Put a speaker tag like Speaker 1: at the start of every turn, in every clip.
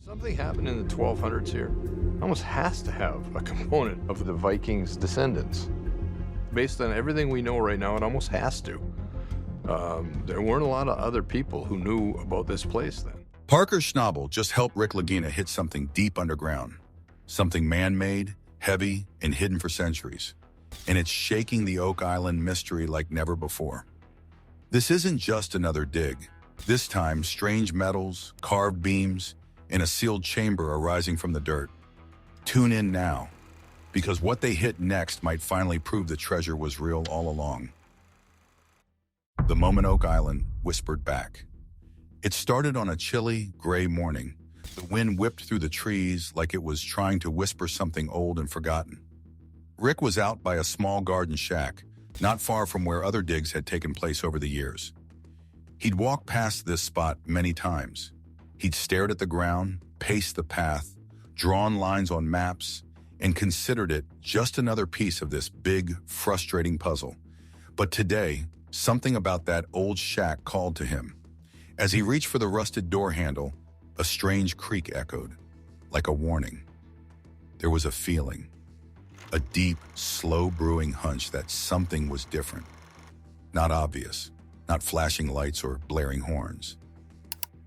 Speaker 1: Something happened in the 1200s here. Almost has to have a component of the Vikings' descendants. Based on everything we know right now, it almost has to. There weren't a lot of other people who knew about this place then.
Speaker 2: Parker Schnabel just helped Rick Lagina hit something deep underground. Something man-made, heavy, and hidden for centuries. And it's shaking the Oak Island mystery like never before. This isn't just another dig. This time, strange metals, carved beams, and a sealed chamber are rising from the dirt. Tune in now, because what they hit next might finally prove the treasure was real all along. The moment Oak Island whispered back. It started on a chilly, gray morning. The wind whipped through the trees like it was trying to whisper something old and forgotten. Rick was out by a small garden shack, not far from where other digs had taken place over the years. He'd walked past this spot many times. He'd stared at the ground, paced the path, drawn lines on maps, and considered it just another piece of this big, frustrating puzzle. But today, something about that old shack called to him. As he reached for the rusted door handle, a strange creak echoed, like a warning. There was a feeling, a deep, slow-brewing hunch that something was different. Not obvious, not flashing lights or blaring horns.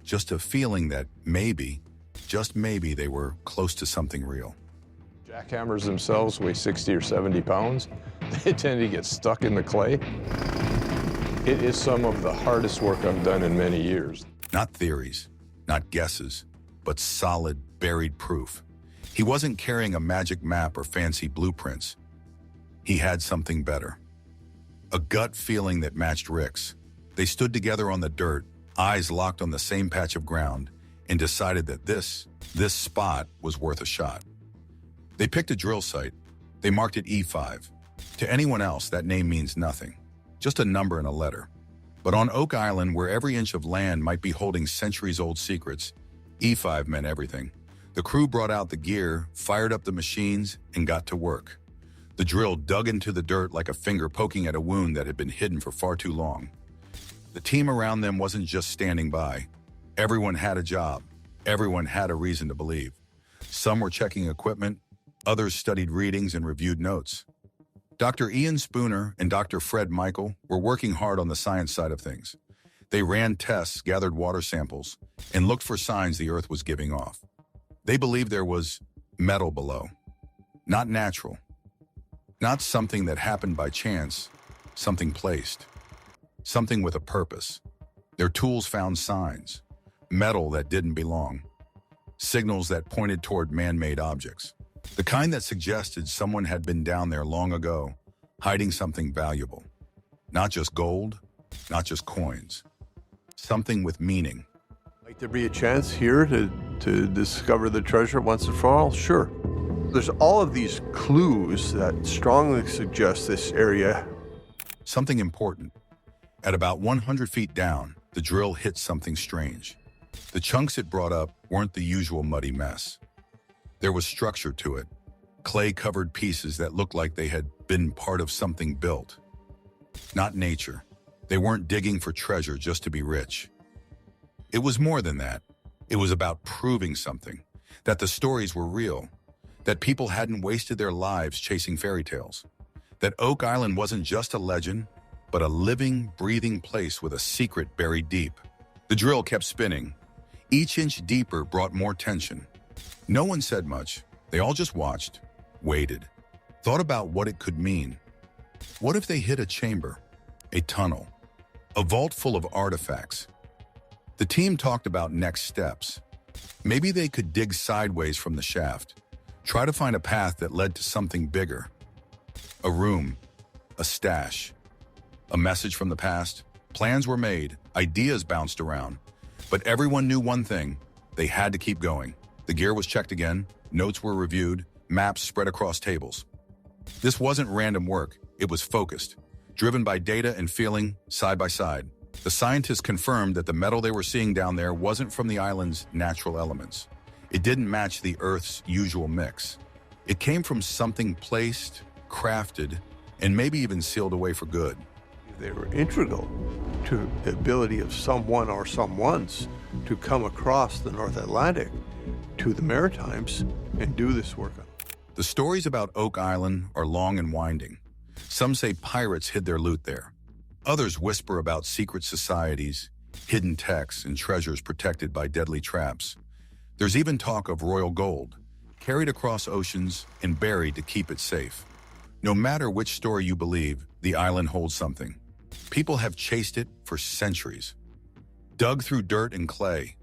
Speaker 2: Just a feeling that maybe, just maybe, they were close to something real.
Speaker 1: Jackhammers themselves weigh 60 or 70 pounds. They tend to get stuck in the clay. It is some of the hardest work I've done in many years.
Speaker 2: Not theories, not guesses, but solid, buried proof. He wasn't carrying a magic map or fancy blueprints. He had something better. A gut feeling that matched Rick's. They stood together on the dirt, eyes locked on the same patch of ground, and decided that this spot was worth a shot. They picked a drill site. They marked it E5. To anyone else, that name means nothing. Just a number and a letter. But on Oak Island, where every inch of land might be holding centuries-old secrets, E5 meant everything. The crew brought out the gear, fired up the machines, and got to work. The drill dug into the dirt like a finger poking at a wound that had been hidden for far too long. The team around them wasn't just standing by. Everyone had a job. Everyone had a reason to believe. Some were checking equipment. Others studied readings and reviewed notes. Dr. Ian Spooner and Dr. Fred Michael were working hard on the science side of things. They ran tests, gathered water samples, and looked for signs the Earth was giving off. They believed there was metal below. Not natural. Not something that happened by chance, something placed. Something with a purpose. Their tools found signs. Metal that didn't belong. Signals that pointed toward man-made objects. The kind that suggested someone had been down there long ago, hiding something valuable. Not just gold, not just coins. Something with meaning.
Speaker 3: Might there be a chance here to discover the treasure once and for all? Sure. There's all of these clues that strongly suggest this area.
Speaker 2: Something important. At about 100 feet down, the drill hit something strange. The chunks it brought up weren't the usual muddy mess. There was structure to it, clay-covered pieces that looked like they had been part of something built. Not nature. They weren't digging for treasure just to be rich. It was more than that. It was about proving something, that the stories were real, that people hadn't wasted their lives chasing fairy tales, that Oak Island wasn't just a legend, but a living, breathing place with a secret buried deep. The drill kept spinning. Each inch deeper brought more tension. No one said much. They all just watched, waited, thought about what it could mean. What if they hit a chamber, a tunnel, a vault full of artifacts? The team talked about next steps. Maybe they could dig sideways from the shaft, try to find a path that led to something bigger. A room, a stash, a message from the past. Plans were made, ideas bounced around. But everyone knew one thing: they had to keep going. The gear was checked again, notes were reviewed, maps spread across tables. This wasn't random work, it was focused, driven by data and feeling side by side. The scientists confirmed that the metal they were seeing down there wasn't from the island's natural elements. It didn't match the Earth's usual mix. It came from something placed, crafted, and maybe even sealed away for good.
Speaker 3: They were integral to the ability of someone or someones to come across the North Atlantic to the Maritimes and do this work.
Speaker 2: The stories about Oak Island are long and winding. Some say pirates hid their loot there. Others whisper about secret societies, hidden texts, and treasures protected by deadly traps. There's even talk of royal gold, carried across oceans and buried to keep it safe. No matter which story you believe, the island holds something. People have chased it for centuries. Dug through dirt and clay,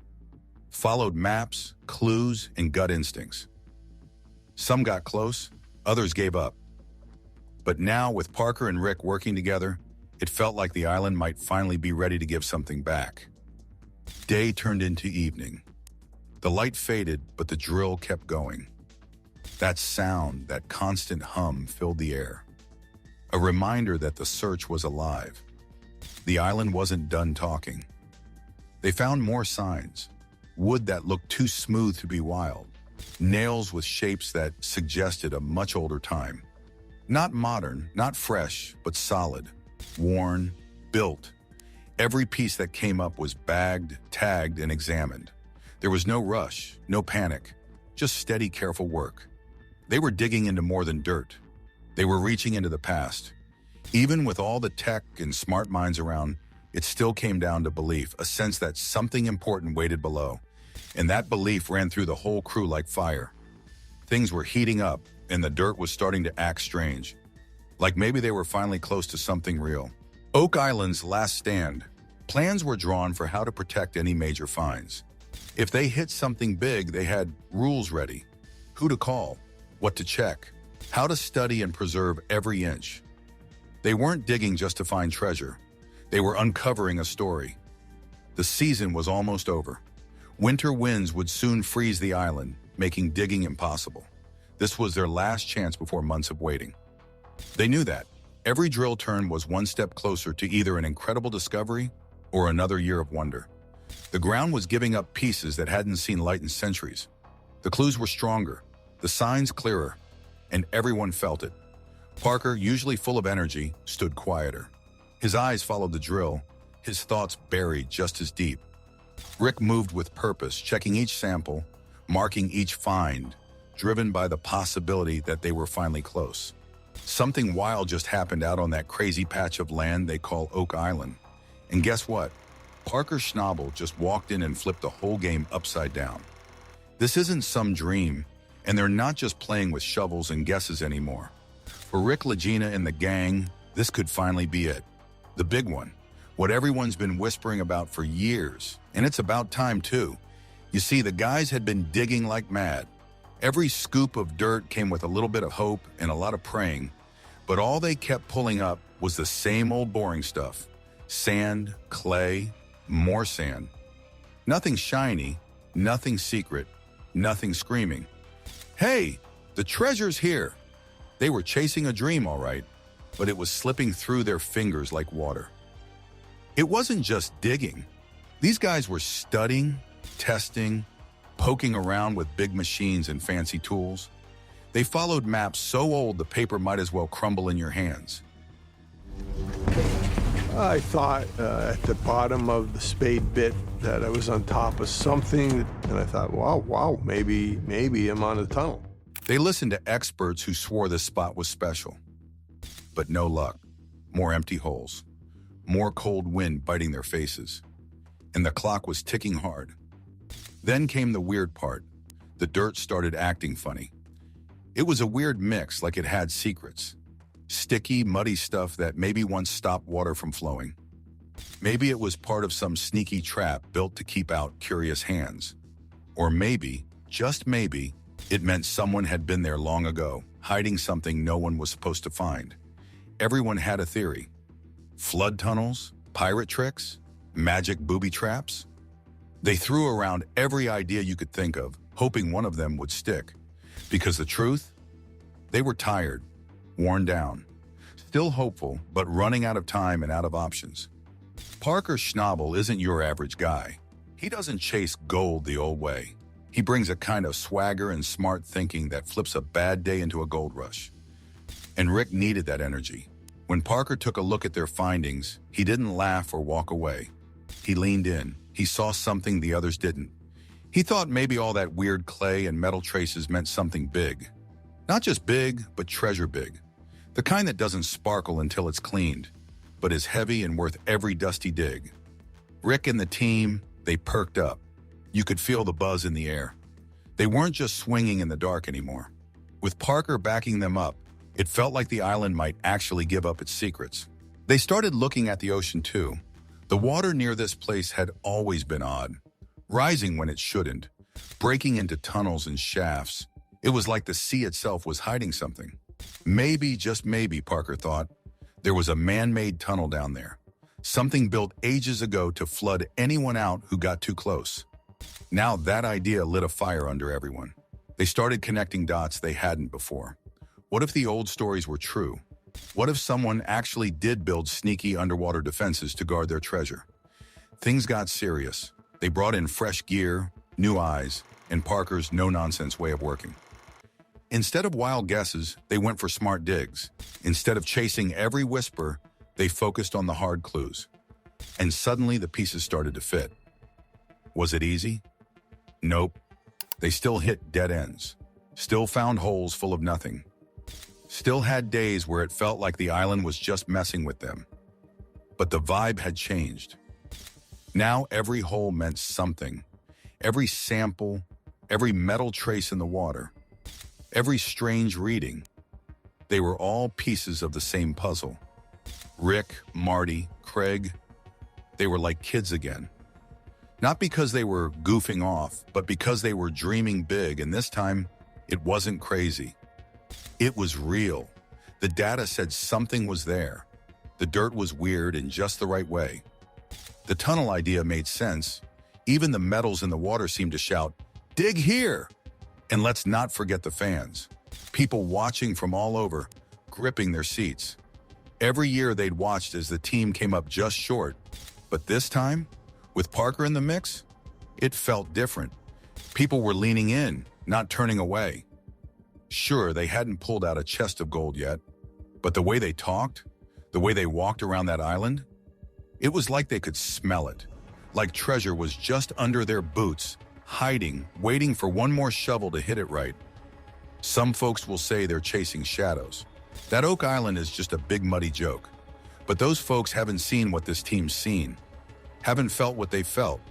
Speaker 2: followed maps, clues, and gut instincts. Some got close, others gave up. But now, with Parker and Rick working together, it felt like the island might finally be ready to give something back. Day turned into evening. The light faded, but the drill kept going. That sound, that constant hum filled the air. A reminder that the search was alive. The island wasn't done talking. They found more signs. Wood that looked too smooth to be wild. Nails with shapes that suggested a much older time. Not modern, not fresh, but solid. Worn, built. Every piece that came up was bagged, tagged, and examined. There was no rush, no panic, just steady, careful work. They were digging into more than dirt. They were reaching into the past. Even with all the tech and smart minds around, it still came down to belief, a sense that something important waited below. And that belief ran through the whole crew like fire. Things were heating up, and the dirt was starting to act strange. Like maybe they were finally close to something real. Oak Island's last stand. Plans were drawn for how to protect any major finds. If they hit something big, they had rules ready. Who to call, what to check, how to study and preserve every inch. They weren't digging just to find treasure. They were uncovering a story. The season was almost over. Winter winds would soon freeze the island, making digging impossible. This was their last chance before months of waiting. They knew that. Every drill turn was one step closer to either an incredible discovery or another year of wonder. The ground was giving up pieces that hadn't seen light in centuries. The clues were stronger, the signs clearer, and everyone felt it. Parker, usually full of energy, stood quieter. His eyes followed the drill, his thoughts buried just as deep. Rick moved with purpose, checking each sample, marking each find, driven by the possibility that they were finally close. Something wild just happened out on that crazy patch of land they call Oak Island. And guess what? Parker Schnabel just walked in and flipped the whole game upside down. This isn't some dream, and they're not just playing with shovels and guesses anymore. For Rick Lagina and the gang, this could finally be it. The big one. What everyone's been whispering about for years. And it's about time, too. You see, the guys had been digging like mad. Every scoop of dirt came with a little bit of hope and a lot of praying. But all they kept pulling up was the same old boring stuff. Sand, clay, more sand. Nothing shiny, nothing secret, nothing screaming. Hey, the treasure's here. They were chasing a dream, all right, but it was slipping through their fingers like water. It wasn't just digging. These guys were studying, testing, poking around with big machines and fancy tools. They followed maps so old the paper might as well crumble in your hands.
Speaker 3: I thought at the bottom of the spade bit that I was on top of something, and I thought, wow, maybe I'm on a tunnel.
Speaker 2: They listened to experts who swore this spot was special. But no luck. More empty holes. More cold wind biting their faces. And the clock was ticking hard. Then came the weird part. The dirt started acting funny. It was a weird mix, like it had secrets. Sticky, muddy stuff that maybe once stopped water from flowing. Maybe it was part of some sneaky trap built to keep out curious hands. Or maybe, just maybe, it meant someone had been there long ago, hiding something no one was supposed to find. Everyone had a theory. Flood tunnels, pirate tricks, magic booby traps. They threw around every idea you could think of, hoping one of them would stick. Because the truth? They were tired, worn down, still hopeful, but running out of time and out of options. Parker Schnabel isn't your average guy. He doesn't chase gold the old way. He brings a kind of swagger and smart thinking that flips a bad day into a gold rush. And Rick needed that energy. When Parker took a look at their findings, he didn't laugh or walk away. He leaned in. He saw something the others didn't. He thought maybe all that weird clay and metal traces meant something big. Not just big, but treasure big. The kind that doesn't sparkle until it's cleaned, but is heavy and worth every dusty dig. Rick and the team, they perked up. You could feel the buzz in the air. They weren't just swinging in the dark anymore. With Parker backing them up, it felt like the island might actually give up its secrets. They started looking at the ocean too. The water near this place had always been odd, rising when it shouldn't, breaking into tunnels and shafts. It was like the sea itself was hiding something. Maybe, just maybe, Parker thought, there was a man-made tunnel down there. Something built ages ago to flood anyone out who got too close. Now that idea lit a fire under everyone. They started connecting dots they hadn't before. What if the old stories were true? What if someone actually did build sneaky underwater defenses to guard their treasure? Things got serious. They brought in fresh gear, new eyes, and Parker's no-nonsense way of working. Instead of wild guesses, they went for smart digs. Instead of chasing every whisper, they focused on the hard clues. And suddenly the pieces started to fit. Was it easy? Nope. They still hit dead ends. Still found holes full of nothing. Still had days where it felt like the island was just messing with them. But the vibe had changed. Now every hole meant something. Every sample, every metal trace in the water, every strange reading. They were all pieces of the same puzzle. Rick, Marty, Craig, they were like kids again. Not because they were goofing off, but because they were dreaming big, and this time, it wasn't crazy. It was real. The data said something was there. The dirt was weird in just the right way. The tunnel idea made sense. Even the metals in the water seemed to shout, "Dig here!" And let's not forget the fans. People watching from all over, gripping their seats. Every year they'd watched as the team came up just short. But this time, with Parker in the mix, it felt different. People were leaning in, not turning away. Sure, they hadn't pulled out a chest of gold yet, but the way they talked, the way they walked around that island, it was like they could smell it. Like treasure was just under their boots, hiding, waiting for one more shovel to hit it right. Some folks will say they're chasing shadows. That Oak Island is just a big muddy joke. But those folks haven't seen what this team's seen, haven't felt what they felt.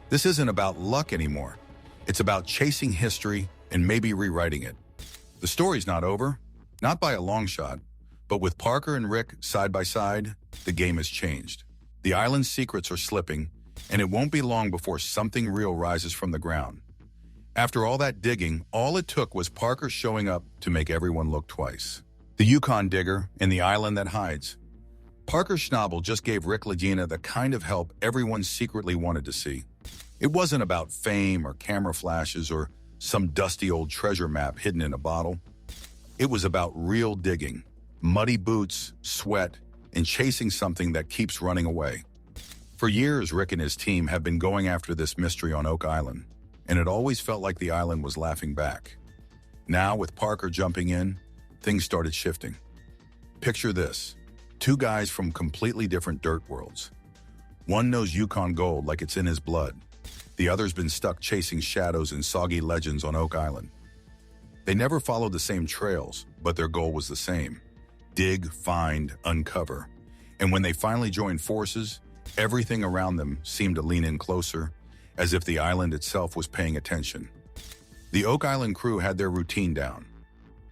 Speaker 2: This isn't about luck anymore. It's about chasing history and maybe rewriting it. The story's not over, not by a long shot, but with Parker and Rick side by side, the game has changed. The island's secrets are slipping, and it won't be long before something real rises from the ground. After all that digging, all it took was Parker showing up to make everyone look twice. The Yukon digger and the island that hides. Parker Schnabel just gave Rick Lagina the kind of help everyone secretly wanted to see. It wasn't about fame or camera flashes or some dusty old treasure map hidden in a bottle. It was about real digging, muddy boots, sweat, and chasing something that keeps running away. For years, Rick and his team have been going after this mystery on Oak Island, and it always felt like the island was laughing back. Now, with Parker jumping in, things started shifting. Picture this. Two guys from completely different dirt worlds. One knows Yukon gold like it's in his blood. The other's been stuck chasing shadows and soggy legends on Oak Island. They never followed the same trails, but their goal was the same. Dig, find, uncover. And when they finally joined forces, everything around them seemed to lean in closer, as if the island itself was paying attention. The Oak Island crew had their routine down.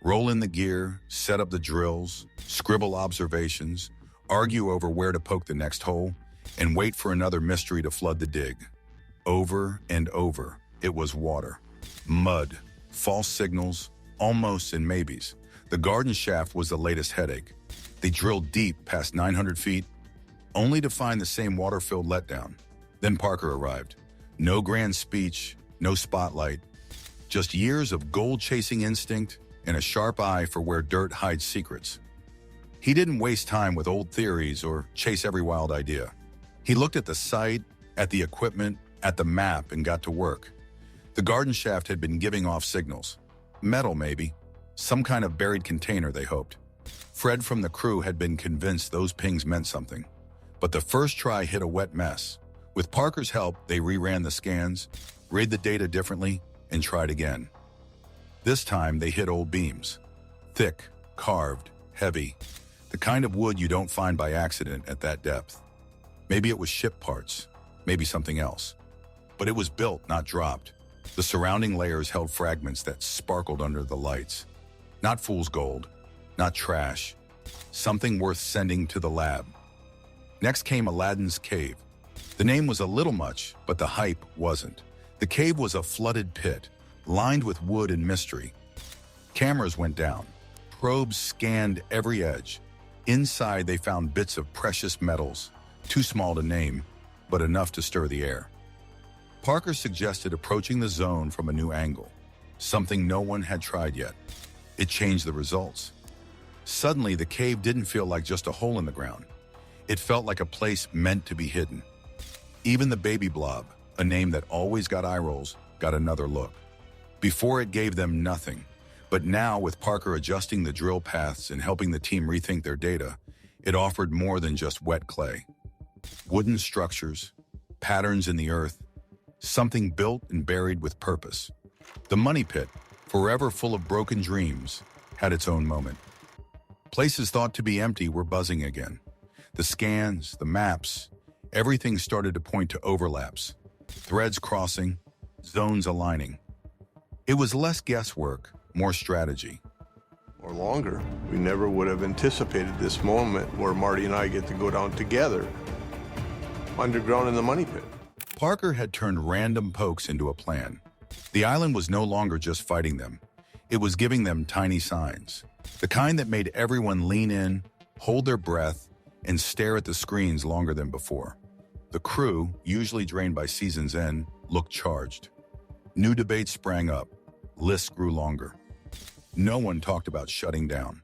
Speaker 2: Roll in the gear, set up the drills, scribble observations, argue over where to poke the next hole, and wait for another mystery to flood the dig. Over and over, it was water, mud, false signals, almosts and maybes. The garden shaft was the latest headache. They drilled deep past 900 feet, only to find the same water-filled letdown. Then Parker arrived. No grand speech, no spotlight, just years of gold-chasing instinct and a sharp eye for where dirt hides secrets. He didn't waste time with old theories or chase every wild idea. He looked at the site, at the equipment, at the map, and got to work. The garden shaft had been giving off signals. Metal, maybe. Some kind of buried container, they hoped. Fred from the crew had been convinced those pings meant something. But the first try hit a wet mess. With Parker's help, they reran the scans, read the data differently, and tried again. This time, they hit old beams. Thick, carved, heavy. The kind of wood you don't find by accident at that depth. Maybe it was ship parts, maybe something else. But it was built, not dropped. The surrounding layers held fragments that sparkled under the lights. Not fool's gold, not trash. Something worth sending to the lab. Next came Aladdin's Cave. The name was a little much, but the hype wasn't. The cave was a flooded pit, lined with wood and mystery. Cameras went down. Probes scanned every edge. Inside, they found bits of precious metals, too small to name, but enough to stir the air. Parker suggested approaching the zone from a new angle, something no one had tried yet. It changed the results. Suddenly, the cave didn't feel like just a hole in the ground. It felt like a place meant to be hidden. Even the baby blob, a name that always got eye rolls, got another look. Before it gave them nothing, but now with Parker adjusting the drill paths and helping the team rethink their data, it offered more than just wet clay. Wooden structures, patterns in the earth, something built and buried with purpose. The money pit, forever full of broken dreams, had its own moment. Places thought to be empty were buzzing again. The scans, the maps, everything started to point to overlaps, threads crossing, zones aligning. It was less guesswork, more strategy.
Speaker 3: Or longer. We never would have anticipated this moment where Marty and I get to go down together underground in the money pit.
Speaker 2: Parker had turned random pokes into a plan. The island was no longer just fighting them. It was giving them tiny signs, the kind that made everyone lean in, hold their breath, and stare at the screens longer than before. The crew, usually drained by season's end, looked charged. New debates sprang up. Lists grew longer. No one talked about shutting down.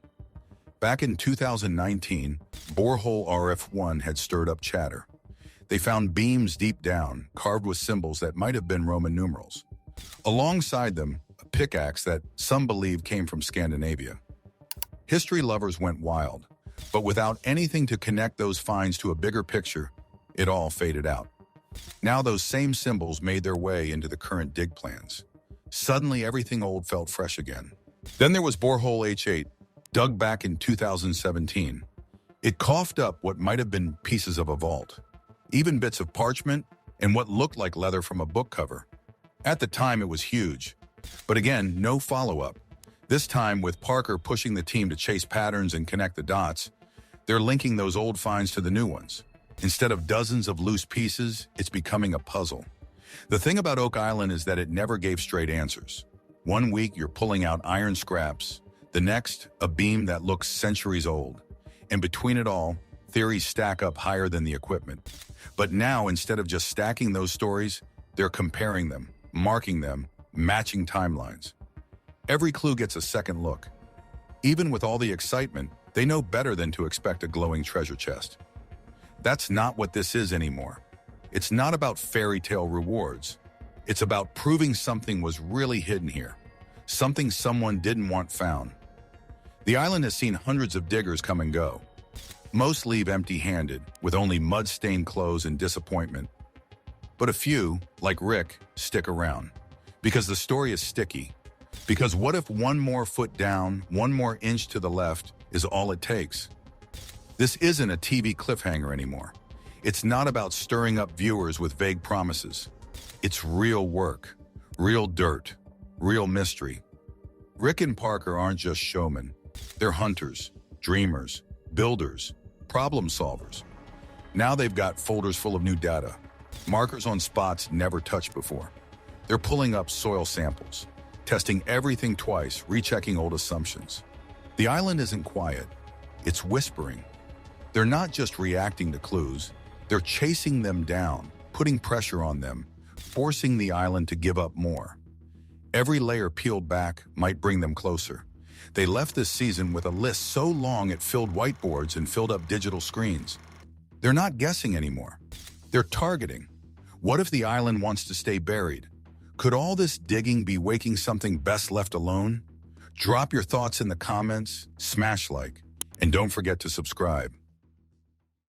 Speaker 2: Back in 2019, Borehole RF1 had stirred up chatter. They found beams deep down, carved with symbols that might have been Roman numerals. Alongside them, a pickaxe that some believe came from Scandinavia. History lovers went wild, but without anything to connect those finds to a bigger picture, it all faded out. Now those same symbols made their way into the current dig plans. Suddenly, everything old felt fresh again. Then there was Borehole H8, dug back in 2017. It coughed up what might have been pieces of a vault, even bits of parchment and what looked like leather from a book cover. At the time, it was huge. But again, no follow-up. This time, with Parker pushing the team to chase patterns and connect the dots, they're linking those old finds to the new ones. Instead of dozens of loose pieces, it's becoming a puzzle. The thing about Oak Island is that it never gave straight answers. One week, you're pulling out iron scraps. The next, a beam that looks centuries old. And between it all, theories stack up higher than the equipment. But now, instead of just stacking those stories, they're comparing them, marking them, matching timelines. Every clue gets a second look. Even with all the excitement, they know better than to expect a glowing treasure chest. That's not what this is anymore. It's not about fairy tale rewards. It's about proving something was really hidden here, something someone didn't want found. The island has seen hundreds of diggers come and go. Most leave empty-handed, with only mud-stained clothes and disappointment. But a few, like Rick, stick around. Because the story is sticky. Because what if one more foot down, one more inch to the left, is all it takes? This isn't a TV cliffhanger anymore. It's not about stirring up viewers with vague promises. It's real work, real dirt, real mystery. Rick and Parker aren't just showmen. They're hunters, dreamers, builders, problem solvers. Now they've got folders full of new data, markers on spots never touched before. They're pulling up soil samples, testing everything twice, rechecking old assumptions. The island isn't quiet, it's whispering. They're not just reacting to clues, they're chasing them down, putting pressure on them, forcing the island to give up more. Every layer peeled back might bring them closer. They left this season with a list so long it filled whiteboards and filled up digital screens. They're not guessing anymore. They're targeting. What if the island wants to stay buried? Could all this digging be waking something best left alone? Drop your thoughts in the comments, smash like, and don't forget to subscribe.